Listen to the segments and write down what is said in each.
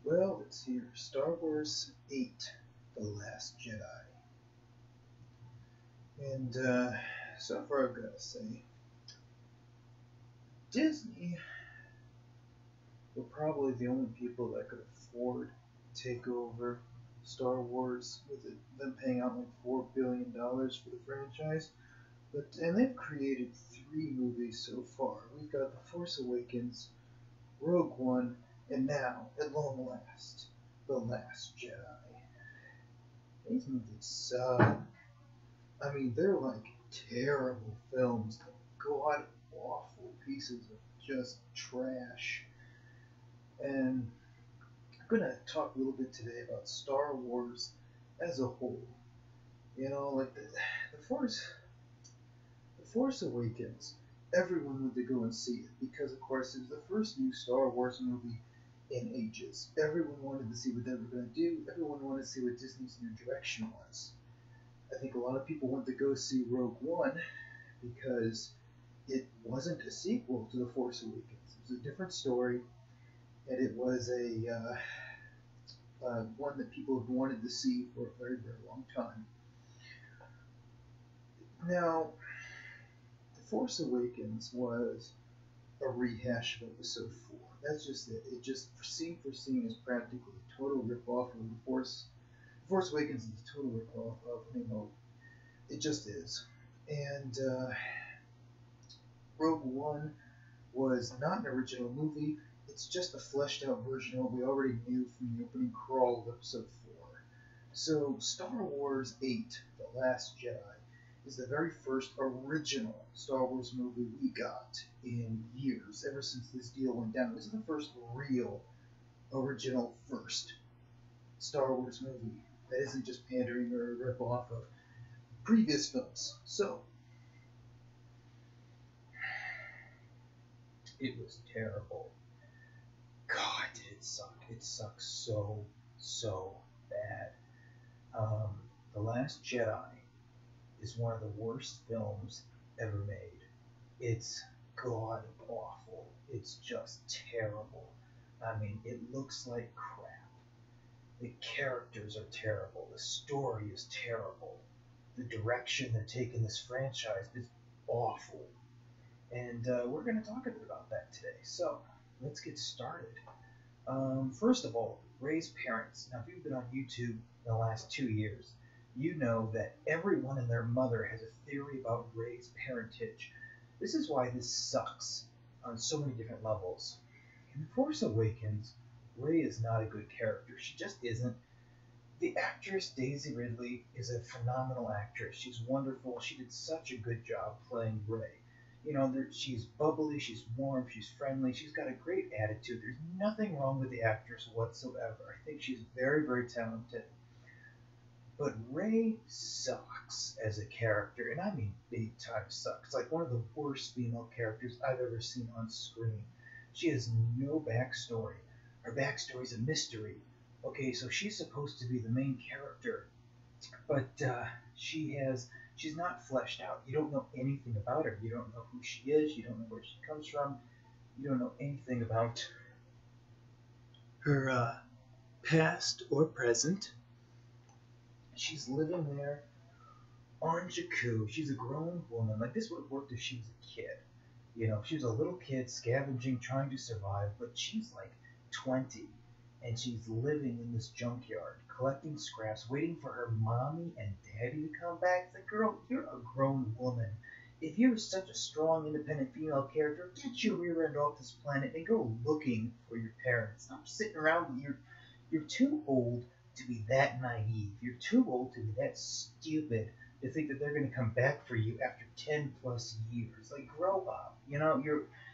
Well, it's here. Star Wars 8, The Last Jedi. And so far I've got to say, Disney were probably the only people that could afford to take over Star Wars with them paying out like $4 billion for the franchise. And they've created 3 movies so far. We've got The Force Awakens, Rogue One, and now, at long last, The Last Jedi. These movies suck. I mean, they're like terrible films, god awful pieces of just trash. And I'm gonna talk a little bit today about Star Wars as a whole. You know, like the Force Awakens. Everyone wanted to go and see it because, of course, it was the first new Star Wars movie in ages. Everyone wanted to see what they were going to do. Everyone wanted to see what Disney's new direction was. I think a lot of people went to go see Rogue One because it wasn't a sequel to The Force Awakens. It was a different story, and it was one that people have wanted to see for a very, very long time. Now, The Force Awakens was a rehash of Episode 4. That's just it. It just, scene for scene, is practically a total rip-off of The Force. The Force Awakens is a total rip-off of New Hope. It just is. And Rogue One was not an original movie. It's just a fleshed out version of what we already knew from the opening crawl of Episode 4. So Star Wars 8, The Last Jedi, is the very first original Star Wars movie we got in years, ever since this deal went down. This is the first real, original, first Star Wars movie that isn't just pandering or a rip-off of previous films. So, it was terrible. God, did it suck. It sucks so, so bad. The Last Jedi is one of the worst films ever made. It's god awful. It's just terrible. I mean, it looks like crap. The characters are terrible. The story is terrible. The direction they're taking this franchise is awful. And we're going to talk a bit about that today. So, let's get started. First of all, Rey's parents. Now, if you've been on YouTube in the last 2 years, you know that everyone and their mother has a theory about Rey's parentage. This is why this sucks on so many different levels. In The Force Awakens, Rey is not a good character. She just isn't. The actress Daisy Ridley is a phenomenal actress. She's wonderful. She did such a good job playing Rey. You know, she's bubbly, she's warm, she's friendly, she's got a great attitude. There's nothing wrong with the actress whatsoever. I think she's very, very talented. But Rey sucks as a character, and I mean big time sucks. Like one of the worst female characters I've ever seen on screen. She has no backstory. Her backstory is a mystery. Okay, so she's supposed to be the main character, but she's not fleshed out. You don't know anything about her. You don't know who she is. You don't know where she comes from. You don't know anything about her past or present. She's living there on Jakku. She's a grown woman. Like, this would have worked if she was a kid. You know, she was a little kid scavenging, trying to survive, but she's like 20, and she's living in this junkyard, collecting scraps, waiting for her mommy and daddy to come back. It's like, girl, you're a grown woman. If you're such a strong, independent female character, get your rear end off this planet and go looking for your parents. Stop sitting around. You're too old to be that naive. You're too old to be that stupid to think that they're going to come back for you after 10 plus years. Like, grow up. You know,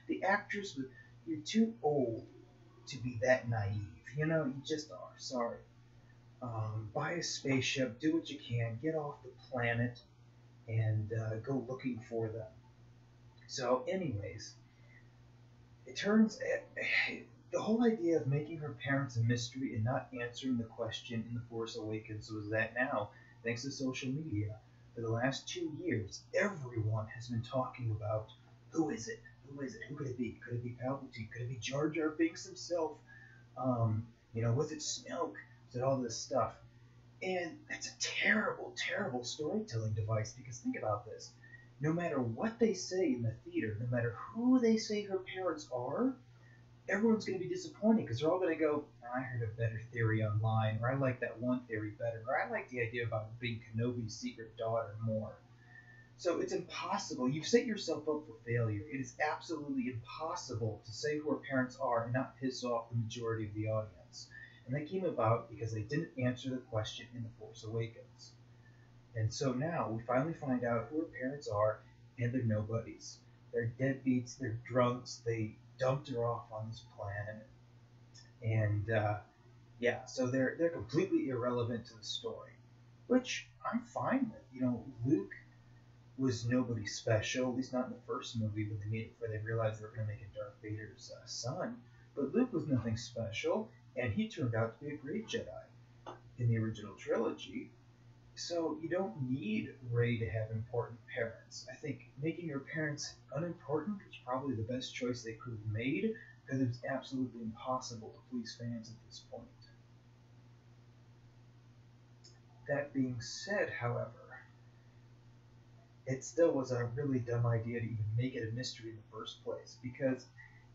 the actress. You're too old to be that naive. You know, you just are. Sorry. Buy a spaceship, do what you can, get off the planet, and go looking for them. So, anyways, it turns the whole idea of making her parents a mystery and not answering the question in The Force Awakens was that now, thanks to social media, for the last 2 years, everyone has been talking about who is it? Who is it? Who could it be? Could it be Palpatine? Could it be Jar Jar Binks himself? Was it Snoke? Was it all this stuff? And that's a terrible, terrible storytelling device because think about this. No matter what they say in the theater, no matter who they say her parents are, everyone's going to be disappointed because they're all going to go, I heard a better theory online, or I like that one theory better, or I like the idea about being Kenobi's secret daughter more. So it's impossible. You've set yourself up for failure. It is absolutely impossible to say who her parents are and not piss off the majority of the audience. And that came about because they didn't answer the question in The Force Awakens. And so now we finally find out who her parents are, and they're nobodies. They're deadbeats, they're drunks, they dumped her off on this planet. And yeah, so they're completely irrelevant to the story, which I'm fine with. Luke was nobody special, at least not in the first movie when they made it, where they realized they were going to make it Darth Vader's son. But Luke was nothing special, and he turned out to be a great Jedi in the original trilogy. So you don't need Rey to have important parents. I think making her parents unimportant was probably the best choice they could have made, because it was absolutely impossible to please fans at this point. That being said, however, it still was a really dumb idea to even make it a mystery in the first place, because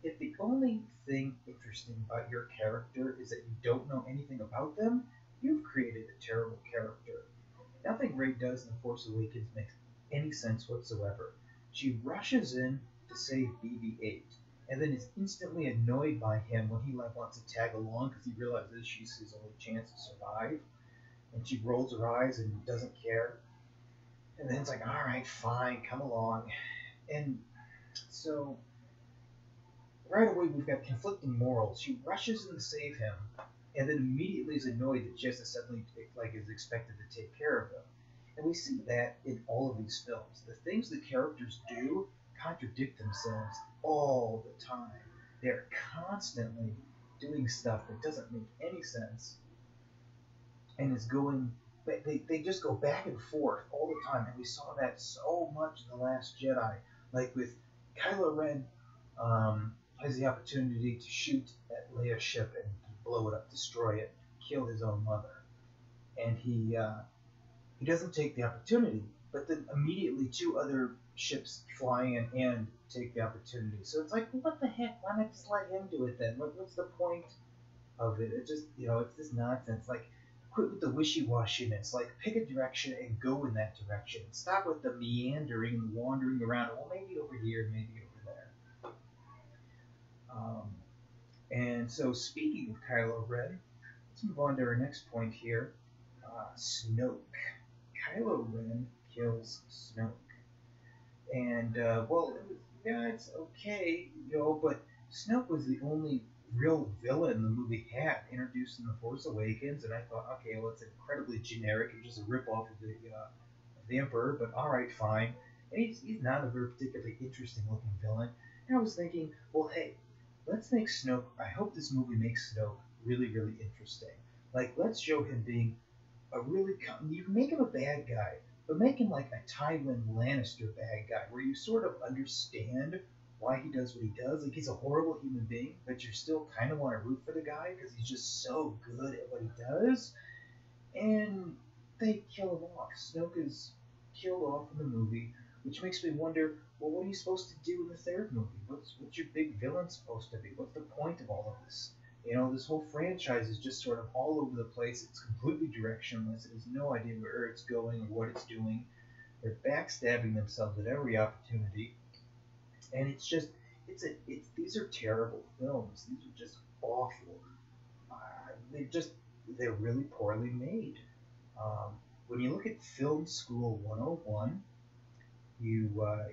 if the only thing interesting about your character is that you don't know anything about them, you've created a terrible character. Nothing Rey does in The Force Awakens makes any sense whatsoever. She rushes in to save BB-8, and then is instantly annoyed by him when he wants to tag along because he realizes she's his only chance to survive. And she rolls her eyes and doesn't care. And then it's like, all right, fine, come along. And so right away we've got conflicting morals. She rushes in to save him, and then immediately is annoyed that she has to suddenly is expected to take care of him. And we see that in all of these films. The things the characters do contradict themselves all the time. They're constantly doing stuff that doesn't make any sense, and is going. They just go back and forth all the time, and we saw that so much in The Last Jedi. Like with Kylo Ren, has the opportunity to shoot at Leia's ship and blow it up, destroy it, kill his own mother, and he doesn't take the opportunity. But then immediately two other ships fly in and take the opportunity. So it's like, what the heck? Why not just let him do it then? What's the point of it? It just, it's this nonsense. Like, quit with the wishy-washiness. Like, pick a direction and go in that direction. Stop with the meandering and wandering around. Well, maybe over here, maybe over there. And so, speaking of Kylo Ren, let's move on to our next point here. Snoke. Kylo Ren kills Snoke. And, it's okay, but Snoke was the only real villain the movie had, introduced in The Force Awakens, and I thought, okay, well, it's incredibly generic, it's just a rip-off of the Emperor, but alright, fine. And he's not a very particularly interesting-looking villain. And I was thinking, well, hey, let's make Snoke, I hope this movie makes Snoke really, really interesting. Like, let's show him being you can make him a bad guy, but make him like a Tywin Lannister bad guy, where you sort of understand why he does what he does. Like, he's a horrible human being, but you still kind of want to root for the guy because he's just so good at what he does. And they kill him off. Snoke is killed off in the movie, which makes me wonder, well, what are you supposed to do in the third movie? What's your big villain supposed to be? What's the point of all of this? This whole franchise is just sort of all over the place. It's completely directionless. It has no idea where it's going or what it's doing. They're backstabbing themselves at every opportunity. And it's just, these are terrible films. These are just awful. They're really poorly made. When you look at Film School 101, you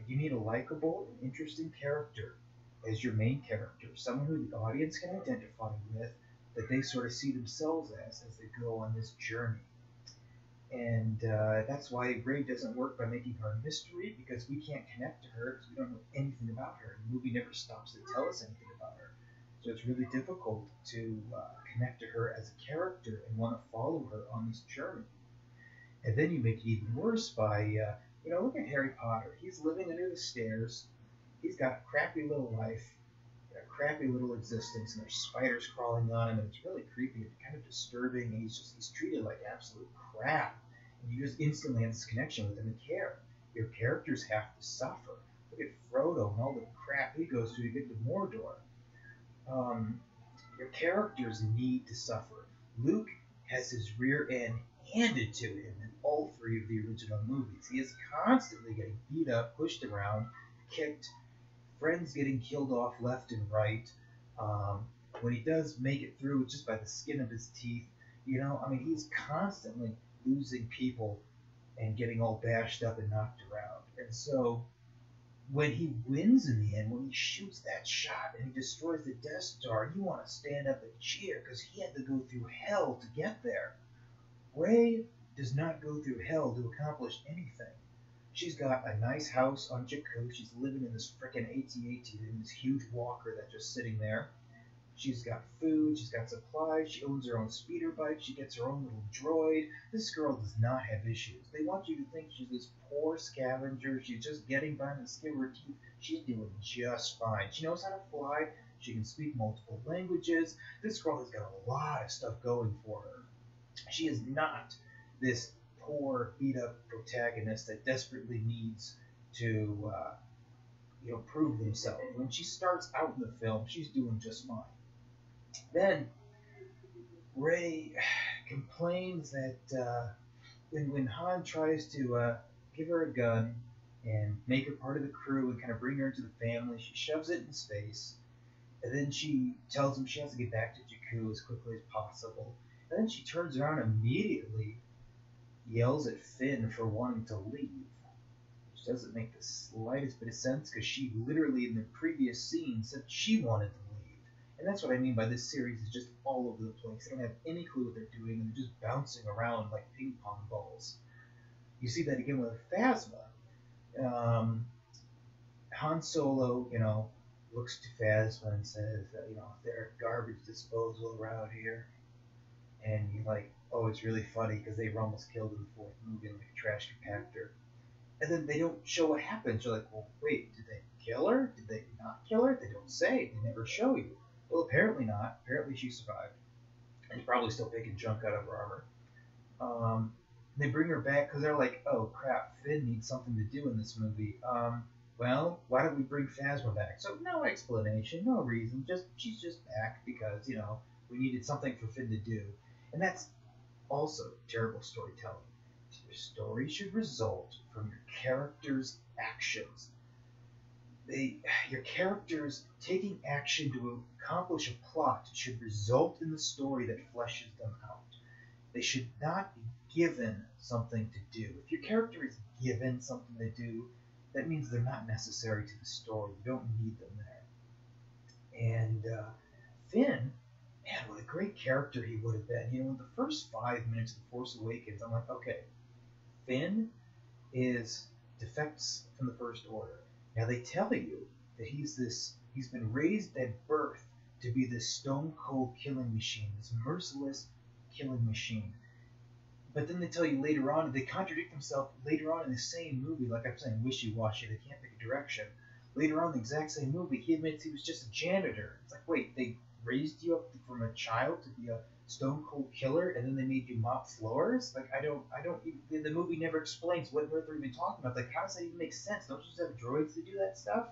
need a likable and interesting character as your main character, someone who the audience can identify with, that they sort of see themselves as they go on this journey. And that's why Rey doesn't work by making her a mystery, because we can't connect to her because we don't know anything about her. The movie never stops to tell us anything about her. So it's really difficult to connect to her as a character and want to follow her on this journey. And then you make it even worse by, look at Harry Potter. He's living under the stairs. He's got a crappy little life, a crappy little existence, and there's spiders crawling on him, and it's really creepy and kind of disturbing, and he's treated like absolute crap, and you just instantly have this connection with him and care. Your characters have to suffer. Look at Frodo and all the crap he goes through to get to Mordor. Um, your characters need to suffer. Luke has his rear end handed to him in all three of the original movies. He is constantly getting beat up, pushed around, kicked, friends getting killed off left and right. When he does make it through, it's just by the skin of his teeth. He's constantly losing people and getting all bashed up and knocked around. And so when he wins in the end, when he shoots that shot and he destroys the Death Star, you want to stand up and cheer because he had to go through hell to get there. Rey does not go through hell to accomplish anything. She's got a nice house on Jakku. She's living in this frickin' AT-AT, in this huge walker that's just sitting there. She's got food. She's got supplies. She owns her own speeder bike. She gets her own little droid. This girl does not have issues. They want you to think she's this poor scavenger. She's just getting by on the skin of her teeth. She's doing just fine. She knows how to fly. She can speak multiple languages. This girl has got a lot of stuff going for her. She is not this poor, beat-up protagonist that desperately needs to, prove themselves. When she starts out in the film, she's doing just fine. Then Rey complains that when Han tries to give her a gun and make her part of the crew and kind of bring her into the family, she shoves it in his face, and then she tells him she has to get back to Jakku as quickly as possible. And then she turns around and immediately yells at Finn for wanting to leave, which doesn't make the slightest bit of sense because she literally in the previous scene said she wanted to leave. And that's what I mean by this series is just all over the place. They don't have any clue what they're doing, and they're just bouncing around like ping pong balls. You see that again with Phasma. Han Solo, looks to Phasma and says, they're garbage disposal around here. And you're like, oh, it's really funny because they were almost killed in the fourth movie in like a trash compactor. And then they don't show what happens. You're like, well, wait, did they kill her? Did they not kill her? They don't say. They never show you. Well, apparently not. Apparently she survived. And probably still making junk out of her armor. They bring her back because they're like, oh, crap, Finn needs something to do in this movie. Well, why don't we bring Phasma back? So no explanation, no reason. She's just back because, we needed something for Finn to do. And that's also terrible storytelling. Your story should result from your characters' actions. Your characters taking action to accomplish a plot should result in the story that fleshes them out. They should not be given something to do. If your character is given something to do, that means they're not necessary to the story. You don't need them there. And Finn, man, what a great character he would have been. In the first 5 minutes of The Force Awakens, I'm like, okay, Finn is defects from the First Order. Now they tell you that he's been raised at birth to be this stone-cold killing machine, this merciless killing machine. But then they tell you later on, they contradict themselves later on in the same movie, like I'm saying, wishy-washy, they can't pick a direction. Later on in the exact same movie, he admits he was just a janitor. It's like, wait, they raised you up from a child to be a stone cold killer, and then they made you mop floors? Like, I don't even, the movie never explains what they're even talking about. Like, how does that even make sense? Don't you just have droids to do that stuff?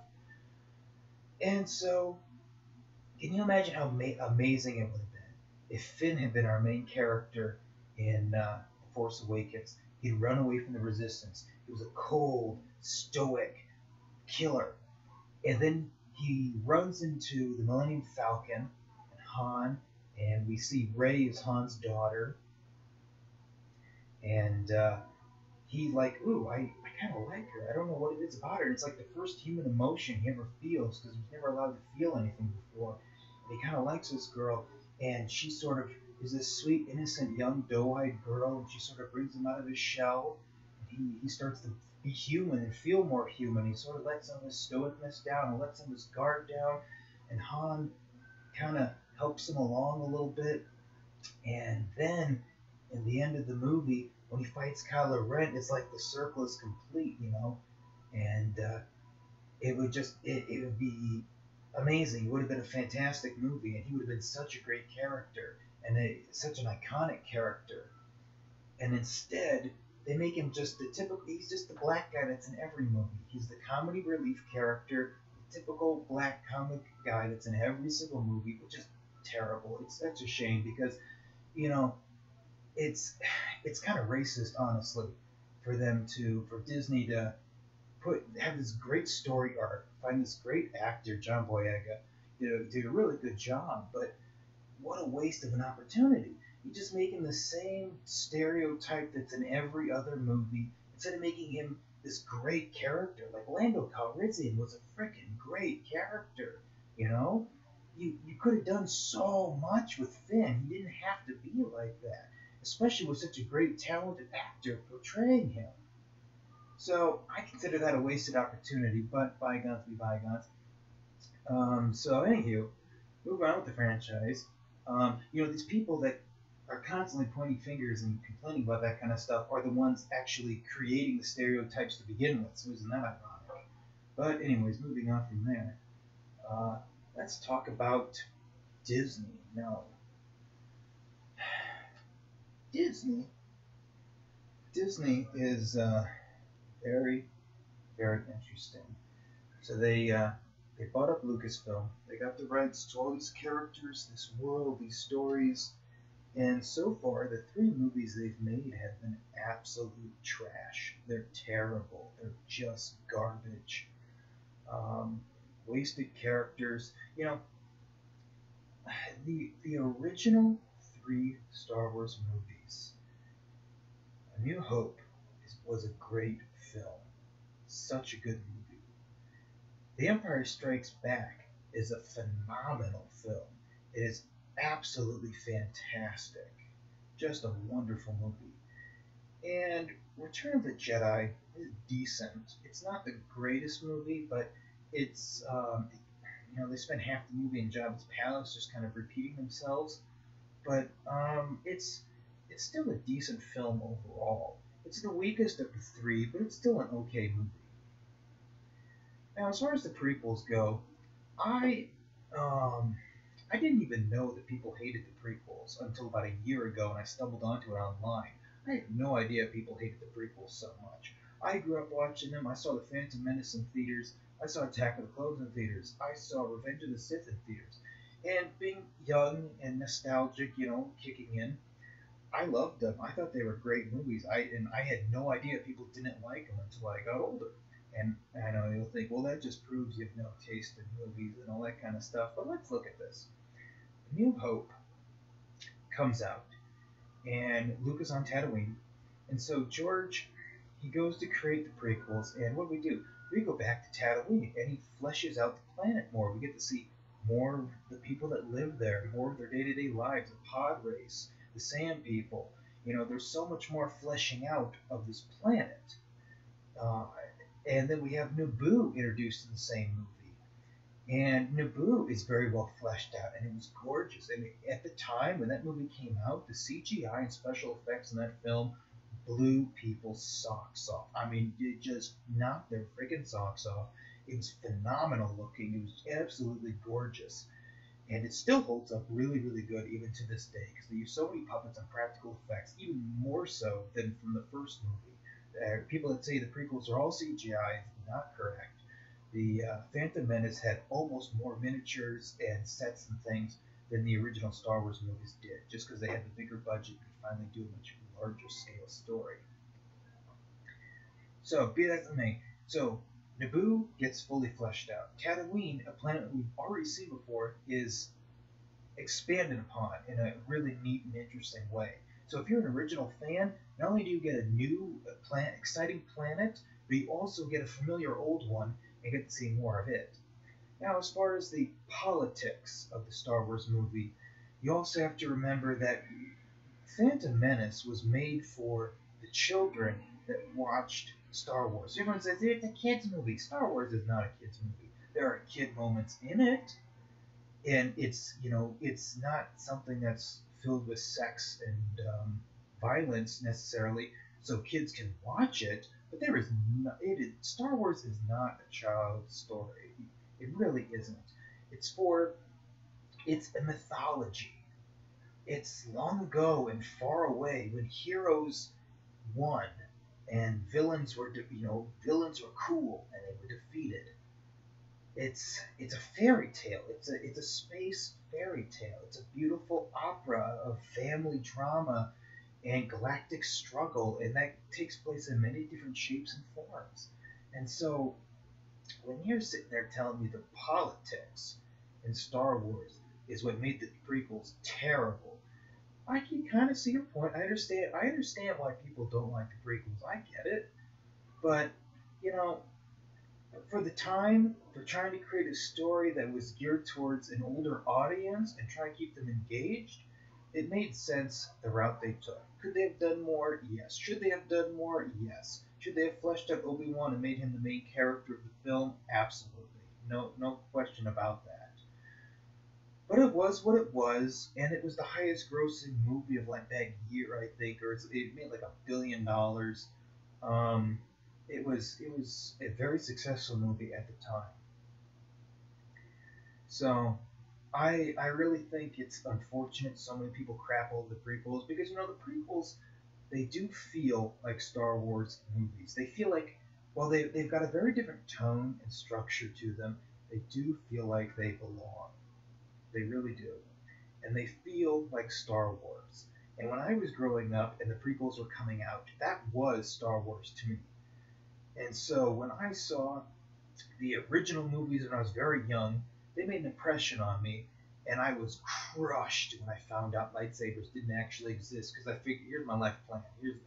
And so, can you imagine how amazing it would have been if Finn had been our main character in The Force Awakens? He'd run away from the Resistance. He was a cold, stoic killer. And then he runs into the Millennium Falcon and Han, and we see Rey as Han's daughter. And he's like, ooh, I kind of like her. I don't know what it is about her. And it's like the first human emotion he ever feels because he was never allowed to feel anything before. And he kind of likes this girl, and she sort of is this sweet, innocent, young, doe-eyed girl, and she sort of brings him out of his shell. And he starts to be human and feel more human. He sort of lets some of his stoicness down and lets some of his guard down. And Han kind of helps him along a little bit. And then, in the end of the movie, when he fights Kylo Ren, it's like the circle is complete, And it would be amazing. It would have been a fantastic movie, and he would have been such a great character and such an iconic character. And instead, they make him just the typical. He's just the black guy that's in every movie. He's the comedy relief character, the typical black comic guy that's in every single movie, which is terrible. It's such a shame because you know it's it's kind of racist, honestly, for Disney to have this great story arc, find this great actor, John Boyega, did a really good job, but what a waste of an opportunity. You just make him the same stereotype that's in every other movie instead of making him this great character. Like Lando Calrissian was a freaking great character, you know? You could have done so much with Finn. He didn't have to be like that, especially with such a great, talented actor portraying him. So I consider that a wasted opportunity, but bygones be bygones. Anywho, move on with the franchise. These people that are constantly pointing fingers and complaining about that kind of stuff are the ones actually creating the stereotypes to begin with. So isn't that ironic? But anyways, moving on from there, uh, let's talk about Disney. No, Disney. Disney is very, very interesting. So they bought up Lucasfilm. They got the rights to all these characters, this world, these stories, and so far the three movies they've made have been absolute trash. They're terrible. They're just garbage. Um, Wasted characters. The original three Star Wars movies. A New Hope was a great film. Such a good movie. The Empire Strikes Back is a phenomenal film. It is absolutely fantastic. Just a wonderful movie. And Return of the Jedi is decent. It's not the greatest movie, but it's they spend half the movie in Jabba's palace just kind of repeating themselves. But it's still a decent film overall. It's the weakest of the three, but it's still an okay movie. Now, as far as the prequels go, I um, I didn't even know that people hated the prequels until about a year ago, and I stumbled onto it online. I had no idea people hated the prequels so much. I grew up watching them. I saw The Phantom Menace in theaters. I saw Attack of the Clones in theaters. I saw Revenge of the Sith in theaters. And being young and nostalgic, kicking in, I loved them. I thought they were great movies. I had no idea people didn't like them until I got older. And I know you'll think, well, that just proves you have no taste in movies and all that kind of stuff. But let's look at this. New Hope comes out, and Luke is on Tatooine, and so George, he goes to create the prequels, and what do? We go back to Tatooine, and he fleshes out the planet more. We get to see more of the people that live there, more of their day-to-day lives, the pod race, the sand people. There's so much more fleshing out of this planet. Uh, and then we have Naboo introduced in the same movie. And Naboo is very well fleshed out, and it was gorgeous. And at the time when that movie came out, the CGI and special effects in that film blew people's socks off. I mean, it just knocked their freaking socks off. It was phenomenal looking. It was absolutely gorgeous. And it still holds up really, really good even to this day because they use so many puppets and practical effects, even more so than from the first movie. People that say the prequels are all CGI is not correct. The Phantom Menace had almost more miniatures and sets and things than the original Star Wars movies did, just because they had the bigger budget and could finally do a much larger scale story. So, be that as it may, so Naboo gets fully fleshed out. Tatooine, a planet that we've already seen before, is expanded upon in a really neat and interesting way. So if you're an original fan, not only do you get a new, exciting planet, but you also get a familiar old one and get to see more of it. Now, as far as the politics of the Star Wars movie, you also have to remember that Phantom Menace was made for the children that watched Star Wars. Everyone says it's a kid's movie. Star Wars is not a kid's movie. There are kid moments in it, and it's not something that's filled with sex and violence necessarily, so kids can watch it. But there is no, Star Wars is not a child's story. It really isn't. It's for it's a mythology. It's long ago and far away when heroes won and villains were cool and they were defeated. It's a fairy tale. It's a space fairy tale. It's a beautiful opera of family drama and galactic struggle, and that takes place in many different shapes and forms. And so, when you're sitting there telling me the politics in Star Wars is what made the prequels terrible, I can kind of see your point. I understand. I understand why people don't like the prequels. I get it, but you know, for the time, for trying to create a story that was geared towards an older audience and try to keep them engaged, it made sense the route they took. Could they have done more? Yes. Should they have done more? Yes. Should they have fleshed out Obi-Wan and made him the main character of the film? Absolutely. No question about that. But it was what it was, and it was the highest grossing movie of like that year, I think, or it made like $1 billion. It was a very successful movie at the time. So I really think it's unfortunate so many people crap over the prequels because the prequels they do feel like Star Wars movies. They feel like they've got a very different tone and structure to them. They do feel like they belong. They really do. And they feel like Star Wars. And when I was growing up and the prequels were coming out, that was Star Wars to me. And so when I saw the original movies when I was very young, they made an impression on me, and I was crushed when I found out lightsabers didn't actually exist. Because I figured, here's my life plan.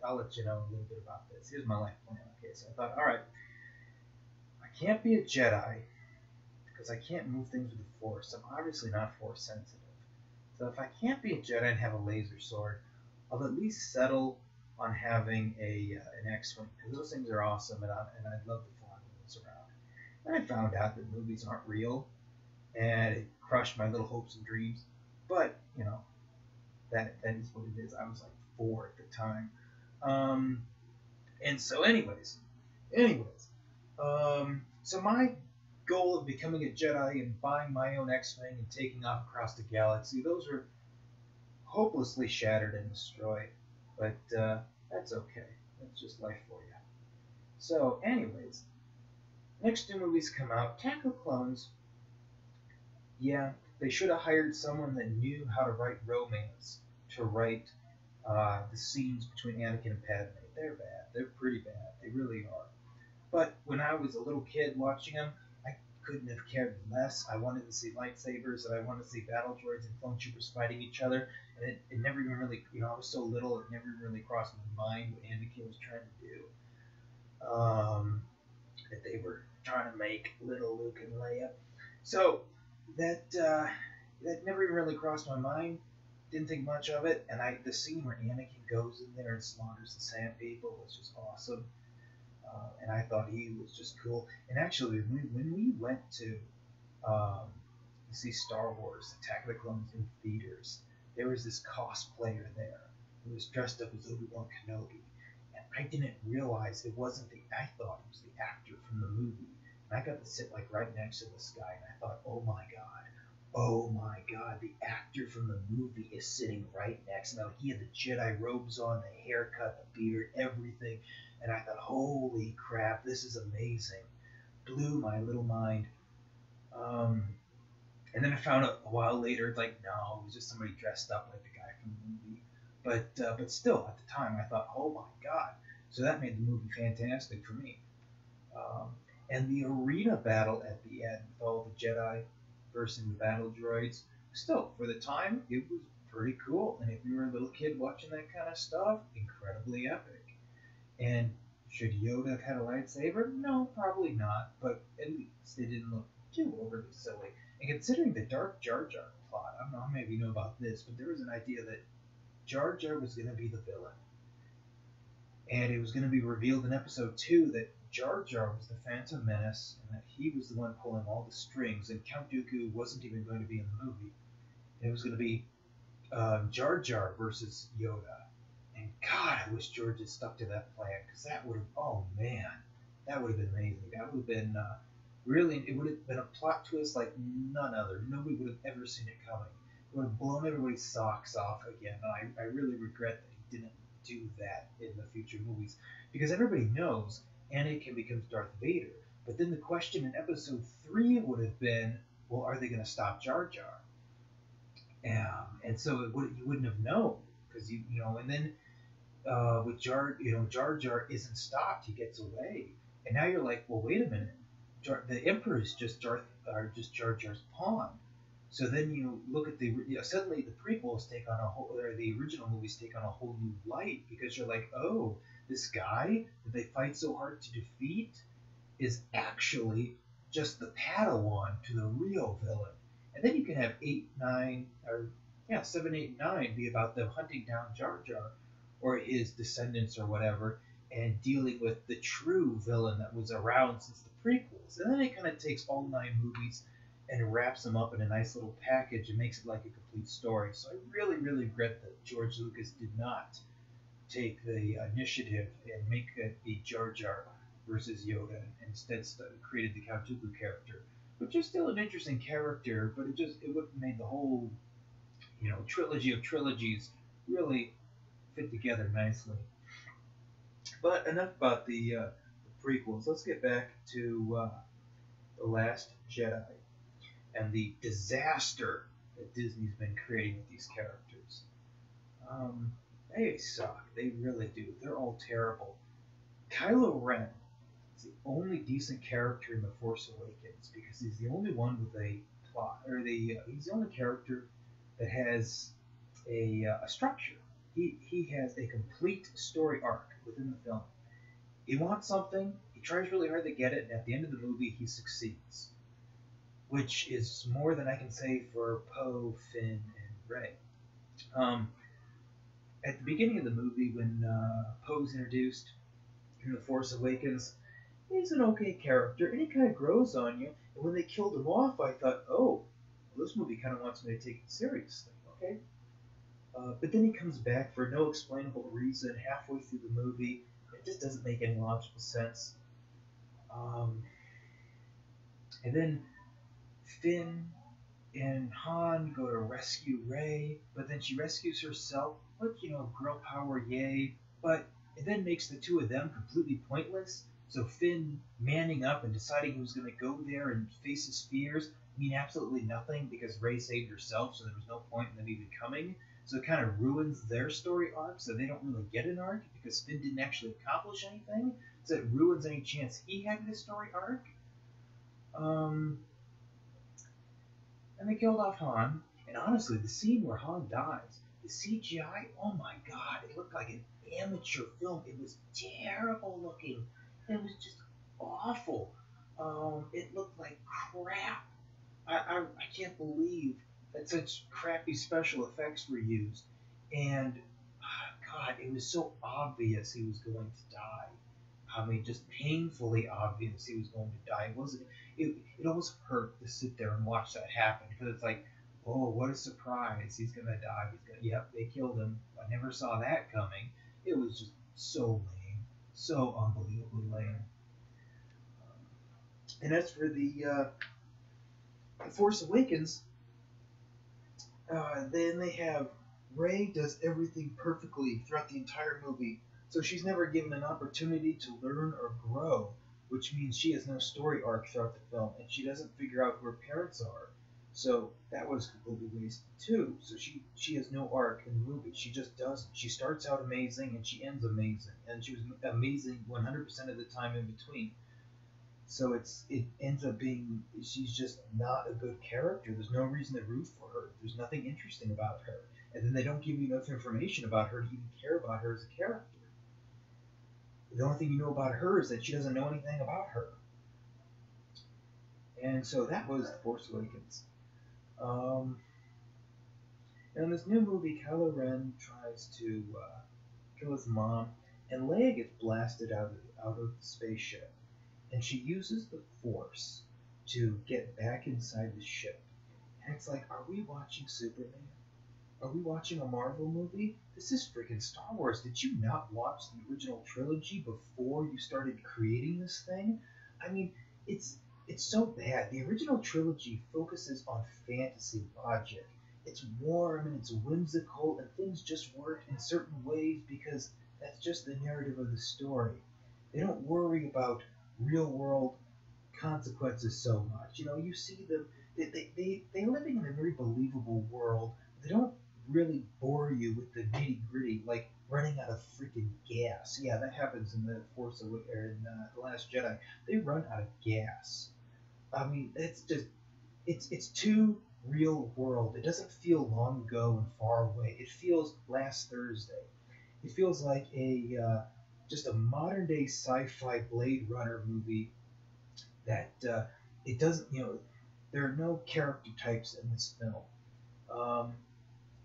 I'll let you know a little bit about this. Here's my life plan. Okay, so I thought, all right, I can't be a Jedi because I can't move things with the Force. I'm obviously not Force sensitive. So if I can't be a Jedi and have a laser sword, I'll at least settle on having an X-wing because those things are awesome, and I'd love to fly those around. And I found out that movies aren't real, and it crushed my little hopes and dreams. But that is what it is. I was like 4 at the time, and so so my goal of becoming a Jedi and buying my own X-wing and taking off across the galaxy, those were hopelessly shattered and destroyed. But that's okay. That's just life for you. So, anyways, next 2 movies come out. Attack of Clones. Yeah, they should have hired someone that knew how to write romance to write the scenes between Anakin and Padme. They're bad. They're pretty bad. They really are. But when I was a little kid watching them, I couldn't have cared less. I wanted to see lightsabers, and I wanted to see battle droids and clone troopers fighting each other. And it never even really, I was so little, it never really crossed my mind what Anakin was trying to do. That they were trying to make little Luke and Leia. So that never even really crossed my mind. Didn't think much of it. And the scene where Anakin goes in there and slaughters the Sand People was just awesome. And I thought he was just cool. And actually, when we went to see Star Wars Attack of the Clones in theaters, there was this cosplayer there who was dressed up as Obi-Wan Kenobi. And I didn't realize it wasn't I thought it was the actor from the movie. And I got to sit like right next to this guy, and I thought, oh my God, the actor from the movie is sitting right next to me. Like, he had the Jedi robes on, the haircut, the beard, everything. And I thought, holy crap, this is amazing. Blew my little mind. And then I found out a while later, it's like, no, it was just somebody dressed up like the guy from the movie. But still, at the time, I thought, oh my God. So that made the movie fantastic for me. And the arena battle at the end with all the Jedi versus the battle droids, still, for the time, it was pretty cool. And if you were a little kid watching that kind of stuff, incredibly epic. And should Yoda have had a lightsaber? No, probably not. But at least they didn't look too overly silly. And considering the Dark Jar Jar plot, I don't know how many of you know about this, but there was an idea that Jar Jar was going to be the villain. And it was going to be revealed in Episode 2 that Jar Jar was the Phantom Menace, and that he was the one pulling all the strings, and Count Dooku wasn't even going to be in the movie. It was going to be Jar Jar versus Yoda. And God, I wish George had stuck to that plan, because that would have, oh man, that would have been amazing. That would have been Really, it would have been a plot twist like none other. Nobody would have ever seen it coming. It would have blown everybody's socks off again. I really regret that he didn't do that in the future movies because everybody knows Anakin becomes Darth Vader. But then the question in Episode 3 would have been, well, are they going to stop Jar Jar? And so you wouldn't have known because and then with Jar Jar isn't stopped. He gets away, and now you're like, well, wait a minute. The Emperor is just just Jar Jar's pawn. So then you look at suddenly the prequels take on or the original movies take on a whole new light because you're like, oh, this guy that they fight so hard to defeat is actually just the Padawan to the real villain. And then you can have 8, 9, or 7, 8, 9 be about them hunting down Jar Jar or his descendants or whatever, and dealing with the true villain that was around since the prequels. And then it kind of takes all 9 movies and wraps them up in a nice little package and makes it like a complete story. So I really, really regret that George Lucas did not take the initiative and make it be Jar Jar versus Yoda, and instead created the Count Dooku character, which is still an interesting character, but it would have made the whole trilogy of trilogies really fit together nicely. But enough about the prequels. Let's get back to The Last Jedi and the disaster that Disney's been creating with these characters. They suck. They really do. They're all terrible. Kylo Ren is the only decent character in The Force Awakens because he's the only one with a plot, or he's the only character that has a structure. He has a complete story arc within the film. He wants something, he tries really hard to get it, and at the end of the movie, he succeeds. Which is more than I can say for Poe, Finn, and Rey. At the beginning of the movie, when Poe's introduced in The Force Awakens, he's an okay character, and he kind of grows on you. And when they killed him off, I thought, oh, well, this movie kind of wants me to take it seriously, okay? But then he comes back for no explainable reason halfway through the movie. It just doesn't make any logical sense. And then Finn and Han go to rescue Rey, but then she rescues herself. Look, girl power, yay. But it then makes the two of them completely pointless. So Finn manning up and deciding he was going to go there and face his fears mean absolutely nothing because Rey saved herself, so there was no point in them even coming. So it kind of ruins their story arc, so they don't really get an arc because Finn didn't actually accomplish anything. So it ruins any chance he had in his story arc. And they killed off Han. And honestly, the scene where Han dies, the CGI, oh my god, it looked like an amateur film. It was terrible looking. It was just awful. It looked like crap. I can't believe that such crappy special effects were used. And, God, it was so obvious he was going to die. I mean, just painfully obvious he was going to die. It almost hurt to sit there and watch that happen because it's like, oh, what a surprise. He's going to die. Yep, they killed him. I never saw that coming. It was just so lame. So unbelievably lame. And as for the Force Awakens, then they have Rey does everything perfectly throughout the entire movie, so she's never given an opportunity to learn or grow, which means she has no story arc throughout the film, and she doesn't figure out who her parents are. So that was completely wasted too. So she has no arc in the movie. She just doesn't. She starts out amazing and she ends amazing, and she was amazing 100% of the time in between. So it ends up being she's just not a good character. There's no reason to root for her. There's nothing interesting about her, and then they don't give you enough information about her to even care about her as a character. The only thing you know about her is that she doesn't know anything about her. And so that was The Force Awakens. And in this new movie, Kylo Ren tries to kill his mom, and Leia gets blasted out of the spaceship. And she uses the Force to get back inside the ship. And it's like, are we watching Superman? Are we watching a Marvel movie? This is freaking Star Wars. Did you not watch the original trilogy before you started creating this thing? I mean, it's It's so bad. The original trilogy focuses on fantasy logic. It's warm and it's whimsical, and things just work in certain ways because that's just the narrative of the story. They don't worry about real world consequences so much. You know, you see them, they're living in a very believable world. They don't really bore you with the nitty gritty, like running out of freaking gas. Yeah, that happens in The Last Jedi. They run out of gas. I mean, it's too real world. It doesn't feel long ago and far away. It feels last Thursday. It feels like a just a modern day sci-fi Blade Runner movie that it doesn't. There are no character types in this film. Um,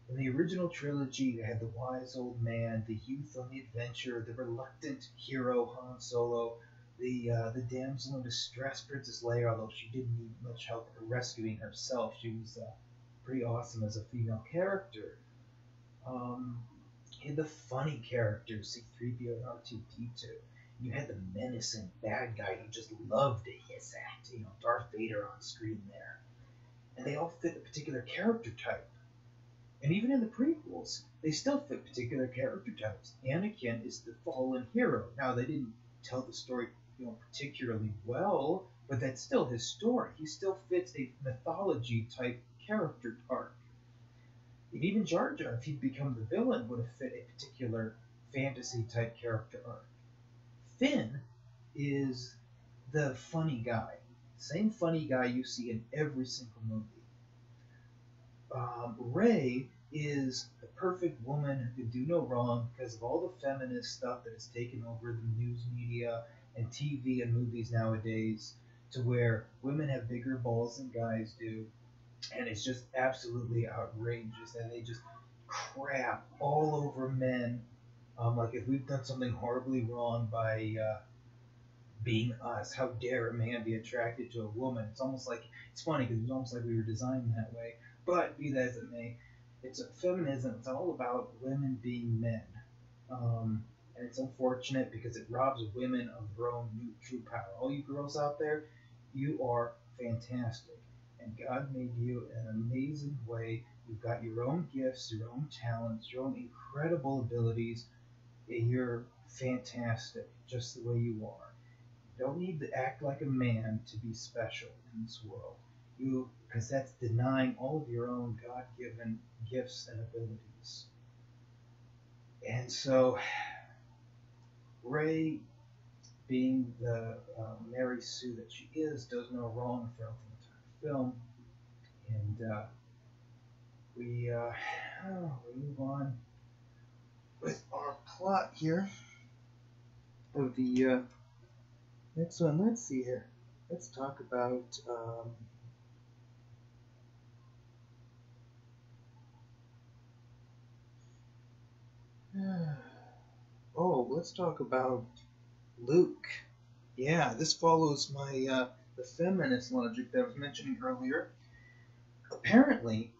in the original trilogy, you had the wise old man, the youth on the adventure, the reluctant hero Han Solo, the damsel in distress Princess Leia, although she didn't need much help rescuing herself. She was pretty awesome as a female character. Um, you had the funny characters, C-3PO and R2-D2. You had the menacing bad guy you just loved to hiss at, Darth Vader on screen there. And they all fit a particular character type. And even in the prequels, they still fit particular character types. Anakin is the fallen hero. Now, they didn't tell the story, particularly well, but that's still his story. He still fits a mythology type character arc. And even Jar Jar, if he'd become the villain, would have fit a particular fantasy type character arc. Finn is the funny guy. Same funny guy you see in every single movie. Rey is the perfect woman who can do no wrong because of all the feminist stuff that has taken over the news media and TV and movies nowadays, to where women have bigger balls than guys do, and it's just absolutely outrageous, and they just crap all over men. Like if we've done something horribly wrong by being us, how dare a man be attracted to a woman? It's funny because it's almost like we were designed that way. But be that as it may, it's feminism. It's all about women being men, and it's unfortunate because it robs women of their own new true power. All you girls out there, you are fantastic, and God made you in an amazing way. You've got your own gifts, your own talents, your own incredible abilities. You're fantastic, just the way you are. You don't need to act like a man to be special in this world. Because that's denying all of your own God-given gifts and abilities. And so, Rey, being the Mary Sue that she is, does no wrong throughout the entire film. And we move on with our plot here of the next one. Let's see here. Let's talk about let's talk about Luke. Yeah, this follows my the feminist logic that I was mentioning earlier. Apparently,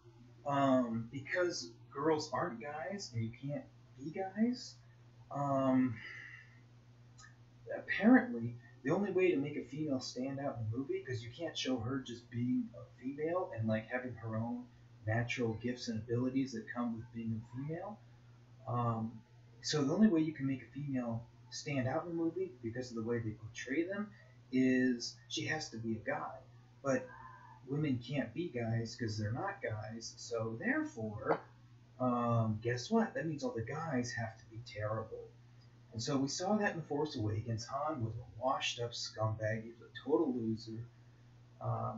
because girls aren't guys and you can't be guys, apparently the only way to make a female stand out in a movie, because you can't show her just being a female and like having her own natural gifts and abilities that come with being a female. So the only way you can make a female stand out in a movie, because of the way they portray them, is she has to be a guy. But women can't be guys because they're not guys. So therefore, guess what? That means all the guys have to be terrible. And so we saw that in The Force Awakens. Han was a washed-up scumbag. He was a total loser.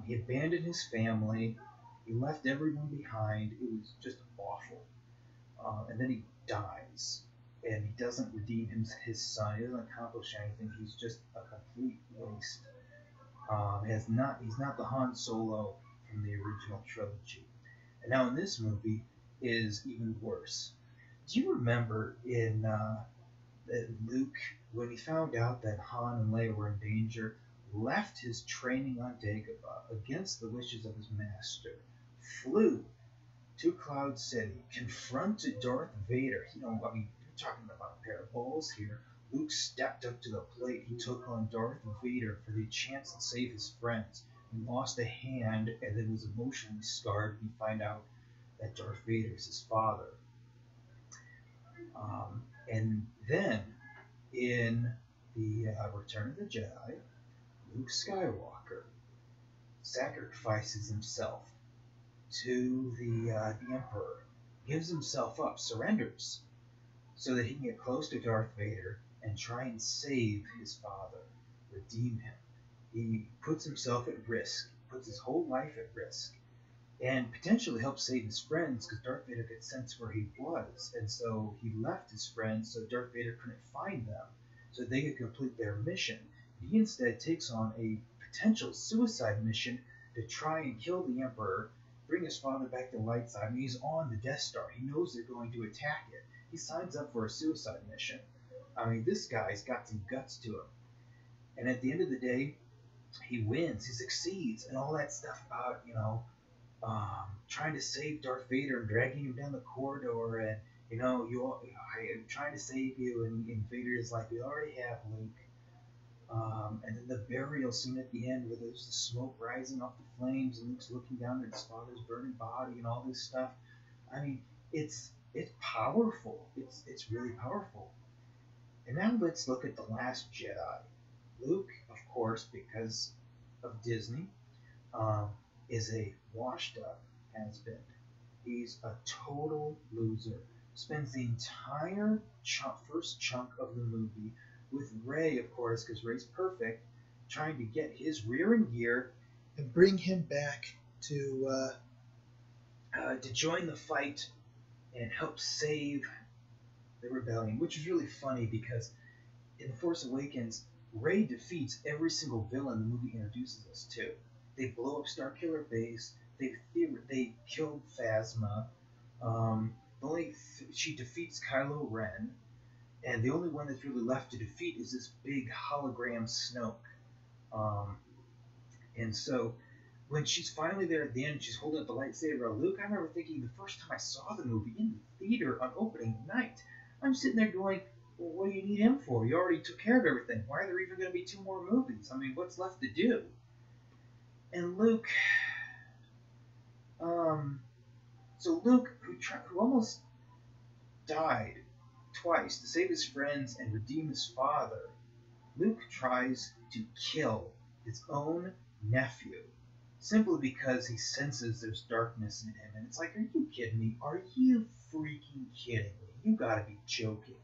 He abandoned his family. He left everyone behind. It was just awful. And then he dies. And he doesn't redeem his son. He doesn't accomplish anything. He's just a complete waste. He's not the Han Solo from the original trilogy. And now in this movie is even worse. Do you remember in that Luke, when he found out that Han and Leia were in danger, left his training on Dagobah against the wishes of his master, flew to Cloud City, confronted Darth Vader. We're talking about a pair of balls here. Luke stepped up to the plate. He took on Darth Vader for the chance to save his friends. He lost a hand and then was emotionally scarred when he find out that Darth Vader is his father. And then in the Return of the Jedi, Luke Skywalker sacrifices himself to the Emperor, gives himself up, surrenders, so that he can get close to Darth Vader and try and save his father, redeem him. He puts himself at risk, puts his whole life at risk, and potentially helps save his friends because Darth Vader could sense where he was, and so he left his friends so Darth Vader couldn't find them, so they could complete their mission. He instead takes on a potential suicide mission to try and kill the Emperor, bring his father back to the light side. I mean, he's on the Death Star. He knows they're going to attack it. He signs up for a suicide mission. I mean, this guy's got some guts to him. And at the end of the day, he wins. He succeeds. And all that stuff about, trying to save Darth Vader and dragging him down the corridor and, I'm trying to save you. And Vader is like, we already have Luke. And then the burial scene at the end where there's the smoke rising off the flames and Luke's looking down at his father's burning body and all this stuff. I mean, it's powerful. It's really powerful. And now let's look at The Last Jedi. Luke, of course, because of Disney, is a washed-up has-been. He's a total loser. Spends the entire first chunk of the movie with Rey, of course, because Rey's perfect, trying to get his rear in gear and bring him back to join the fight and help save the rebellion, which is really funny because in The Force Awakens, Rey defeats every single villain the movie introduces us to. They blow up Starkiller Base. They killed Phasma. She defeats Kylo Ren. And the only one that's really left to defeat is this big hologram Snoke. And so when she's finally there at the end, she's holding up the lightsaber of Luke. I remember thinking the first time I saw the movie in the theater on opening night, I'm sitting there going, well, what do you need him for? You already took care of everything. Why are there even going to be 2 more movies? I mean, what's left to do? And Luke, so Luke, who almost died twice to save his friends and redeem his father, Luke tries to kill his own nephew simply because he senses there's darkness in him. And it's like, are you kidding me? Are you freaking kidding me? You gotta be joking.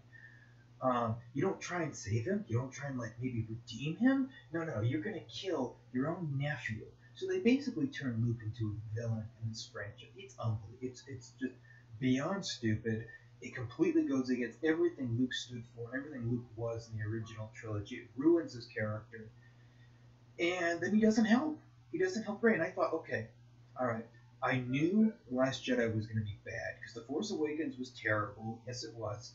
You don't try and save him. You don't try and maybe redeem him. No, you're gonna kill your own nephew. So they basically turn Luke into a villain in this franchise. It's unbelievable. It's just beyond stupid. It completely goes against everything Luke stood for and everything Luke was in the original trilogy. It ruins his character. And then he doesn't help. He doesn't help Rey. And I thought, okay, all right. I knew The Last Jedi was going to be bad because The Force Awakens was terrible. Yes, it was.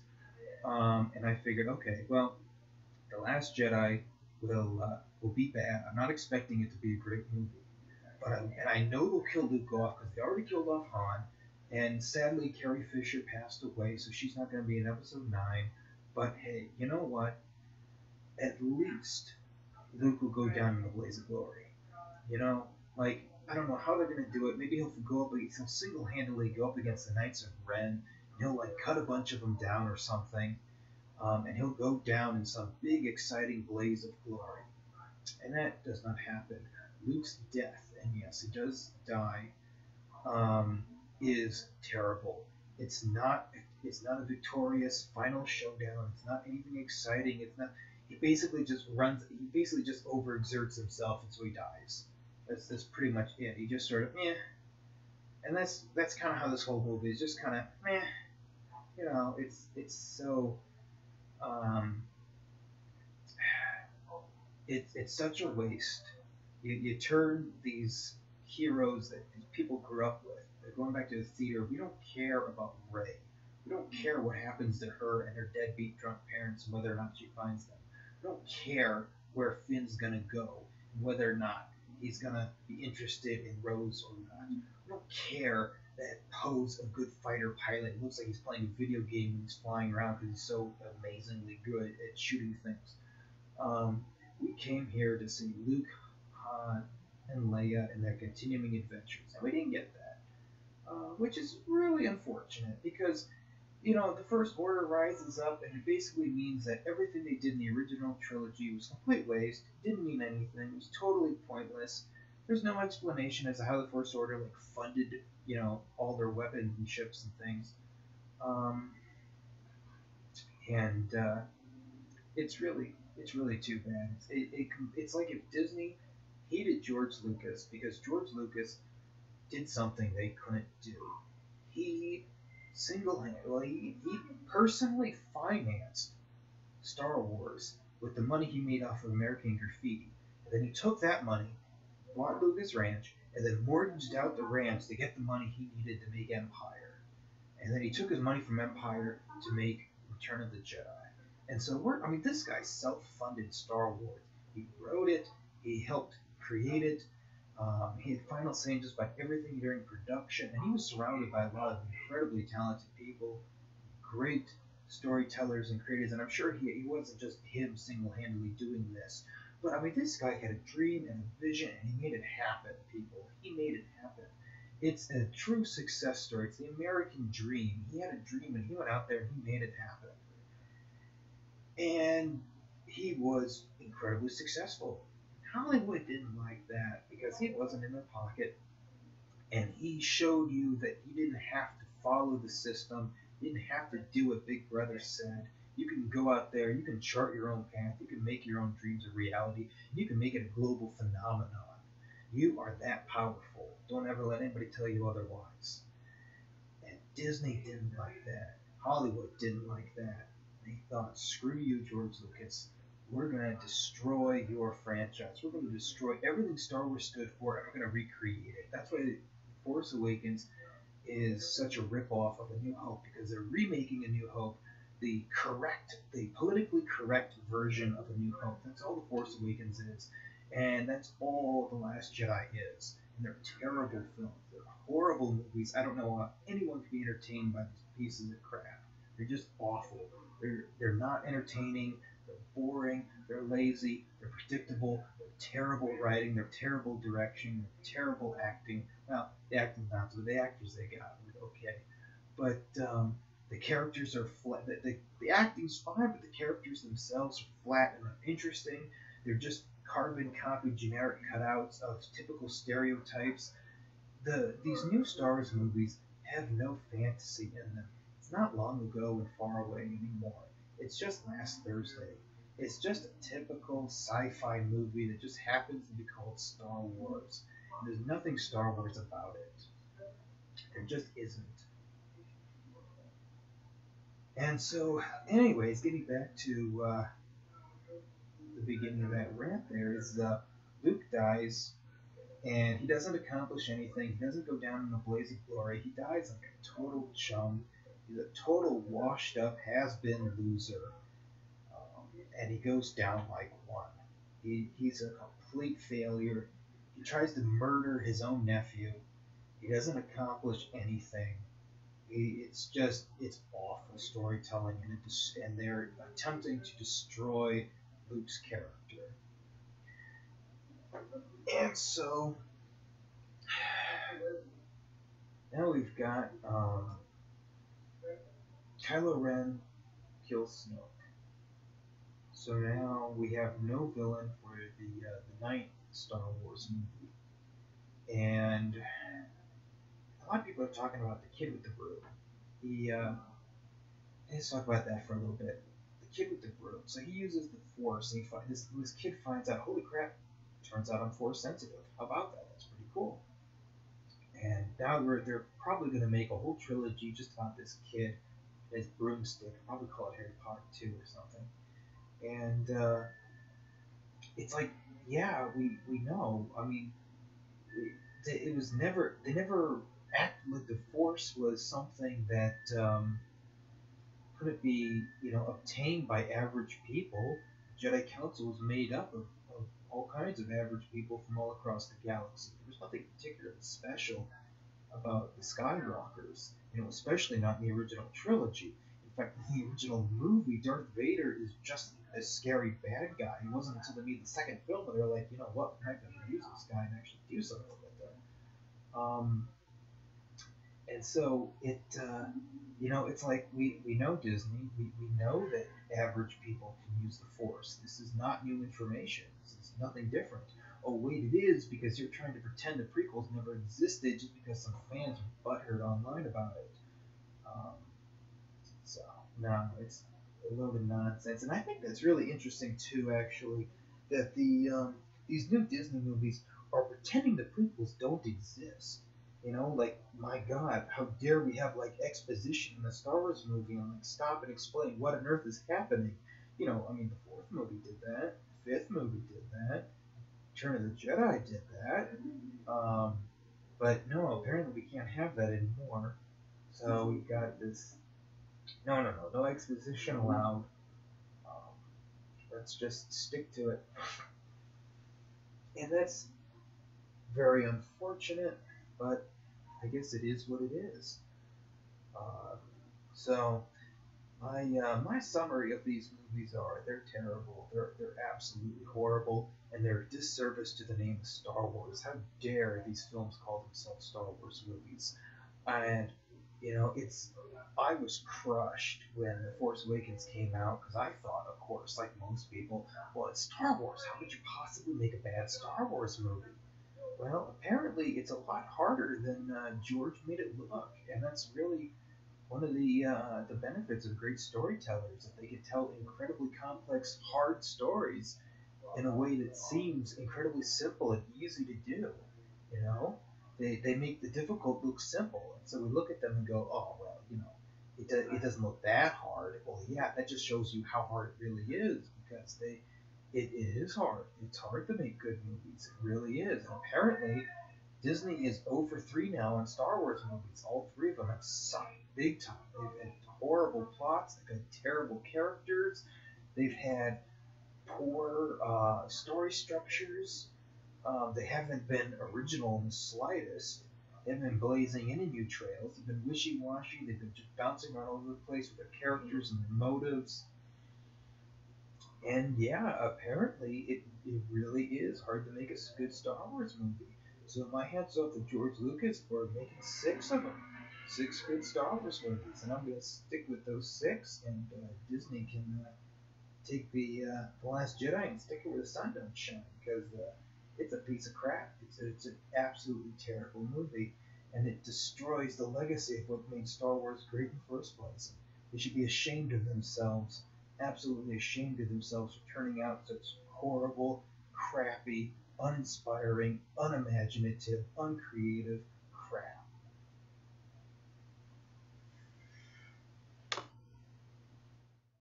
And I figured, okay, well, The Last Jedi will be bad. I'm not expecting it to be a great movie. And I know they'll kill Luke off because they already killed off Han. And sadly, Carrie Fisher passed away, so she's not going to be in episode 9. But hey, you know what? At least Luke will go down in a blaze of glory. I don't know how they're going to do it. Maybe he'll single-handedly go up against the Knights of Ren. And he'll cut a bunch of them down or something. And he'll go down in some big, exciting blaze of glory. And that does not happen. Luke's death, and yes, he does die, is terrible. It's not a victorious final showdown. It's not anything exciting. It's not. He basically just overexerts himself, and so he dies. That's pretty much it. He just sort of and that's kind of how this whole movie is. Just kind of it's so it's such a waste. You turn these heroes that these people grew up with. They're going back to the theater. We don't care about Rey. We don't care what happens to her and her deadbeat drunk parents and whether or not she finds them. We don't care where Finn's going to go and whether or not he's going to be interested in Rose or not. We don't care that pose a good fighter pilot. It looks like he's playing a video game when he's flying around because he's so amazingly good at shooting things. Um, we came here to see Luke, Han, and Leia in their continuing adventures, and we didn't get that, which is really unfortunate because the First Order rises up, and it basically means that everything they did in the original trilogy was complete waste, didn't mean anything, was totally pointless. There's no explanation as to how the First Order funded, all their weapons and ships and things. And it's really too bad. It's like if Disney hated George Lucas because George Lucas did something they couldn't do. He single-handedly, he personally financed Star Wars with the money he made off of American Graffiti. And then he took that money, bought Lucas Ranch, and then mortgaged out the ranch to get the money he needed to make Empire. And then he took his money from Empire to make Return of the Jedi. And so this guy self-funded Star Wars. He wrote it, he helped create it, he had final say in just about everything during production, and he was surrounded by a lot of incredibly talented people, great storytellers and creators, and I'm sure he wasn't just him single-handedly doing this. But this guy had a dream and a vision, and he made it happen, people. He made it happen. It's a true success story. It's the American dream. He had a dream, and he went out there and he made it happen. And he was incredibly successful. Hollywood didn't like that because he wasn't in their pocket, and he showed you that you didn't have to follow the system, you didn't have to do what Big Brother said. You can go out there, you can chart your own path, you can make your own dreams a reality, and you can make it a global phenomenon. You are that powerful. Don't ever let anybody tell you otherwise. And Disney didn't like that. Hollywood didn't like that. They thought, screw you, George Lucas. We're going to destroy your franchise. We're going to destroy everything Star Wars stood for, and we're going to recreate it. That's why Force Awakens is such a ripoff of A New Hope, because they're remaking A New Hope, the politically correct version of A New Hope. That's all The Force Awakens is, and that's all The Last Jedi is. And they're terrible films. They're horrible movies. I don't know how anyone can be entertained by these pieces of crap. They're just awful. They're not entertaining. They're boring, they're lazy, they're predictable, they're terrible writing, they're terrible direction, they're terrible acting. Well, the acting's not, but the actors they got were okay. But the characters are flat. The acting's fine, but the characters themselves are flat and uninteresting. They're just carbon copy generic cutouts of typical stereotypes. These new Star Wars movies have no fantasy in them. It's not long ago and far away anymore. It's just last Thursday. It's just a typical sci-fi movie that just happens to be called Star Wars. And there's nothing Star Wars about it. There just isn't. And so, anyways, getting back to the beginning of that rant there is Luke dies, and he doesn't accomplish anything. He doesn't go down in a blaze of glory. He dies like a total chum. He's a total washed up, has-been loser, and he goes down like one. He's a complete failure. He tries to murder his own nephew. He doesn't accomplish anything. It's awful storytelling, and they're attempting to destroy Luke's character. And so now we've got Kylo Ren kills Snoke. So now we have no villain for the ninth Star Wars movie. And a lot of people are talking about the kid with the broom. Let's talk about that for a little bit. The kid with the broom. So he uses the Force, and this kid finds out, holy crap, turns out I'm Force sensitive. How about that? That's pretty cool. And now they're probably going to make a whole trilogy just about this kid, his broomstick. Probably call it Harry Potter 2 or something. And it's like, yeah, we know. I mean, it was never, they never acted like the Force was something that couldn't be, obtained by average people. The Jedi Council was made up of all kinds of average people from all across the galaxy. There was nothing particularly special about the Skywalkers, especially not in the original trilogy. In fact, in the original movie, Darth Vader is just a scary bad guy. It wasn't until they made the second film that they're like, you know what, we're not going to use this guy and actually do something with him. And so it's like we know Disney. We know that average people can use the Force. This is not new information. This is nothing different. Oh, wait, it is because you're trying to pretend the prequels never existed just because some fans are butthurt online about it. Um, so, no, it's a load of nonsense. And I think that's really interesting, too, actually, that these new Disney movies are pretending the prequels don't exist. Like, my God, how dare we have, like, exposition in a Star Wars movie and, like, stop and explain what on earth is happening? I mean, the fourth movie did that. The fifth movie did that. Return of the Jedi did that. But no, apparently we can't have that anymore. So we got this. No exposition allowed. Um, let's just stick to it. And that's very unfortunate, but I guess it is what it is. Uh, so my summary of these movies are they're terrible. They're absolutely horrible, and they're a disservice to the name of Star Wars. How dare these films call themselves Star Wars movies? And I was crushed when The Force Awakens came out because I thought, of course, like most people, well, it's Star Wars. How could you possibly make a bad Star Wars movie? Well, apparently it's a lot harder than George made it look, and that's really one of the benefits of great storytellers, that they can tell incredibly complex, hard stories in a way that seems incredibly simple and easy to do. You know, they make the difficult look simple, and so we look at them and go, oh well, it doesn't look that hard. Well, yeah, that just shows you how hard it really is, because it is hard. It's hard to make good movies. It really is. And apparently, Disney is 0 for 3 now on Star Wars movies. All three of them have sucked big time. They've had horrible plots. They've had terrible characters. They've had poor story structures. They haven't been original in the slightest. They've been blazing any new trails. They've been wishy-washy. They've been just bouncing all over the place with their characters and their motives. And yeah, apparently it really is hard to make a good Star Wars movie. So my hats off to George Lucas for making 6 of them. 6 good Star Wars movies. And I'm going to stick with those 6, and Disney can take the Last Jedi and stick it where the sun don't shine, because it's a piece of crap. It's an absolutely terrible movie, and it destroys the legacy of what made Star Wars great in the first place. They should be ashamed of themselves, absolutely ashamed of themselves for turning out such horrible, crappy, uninspiring, unimaginative, uncreative crap.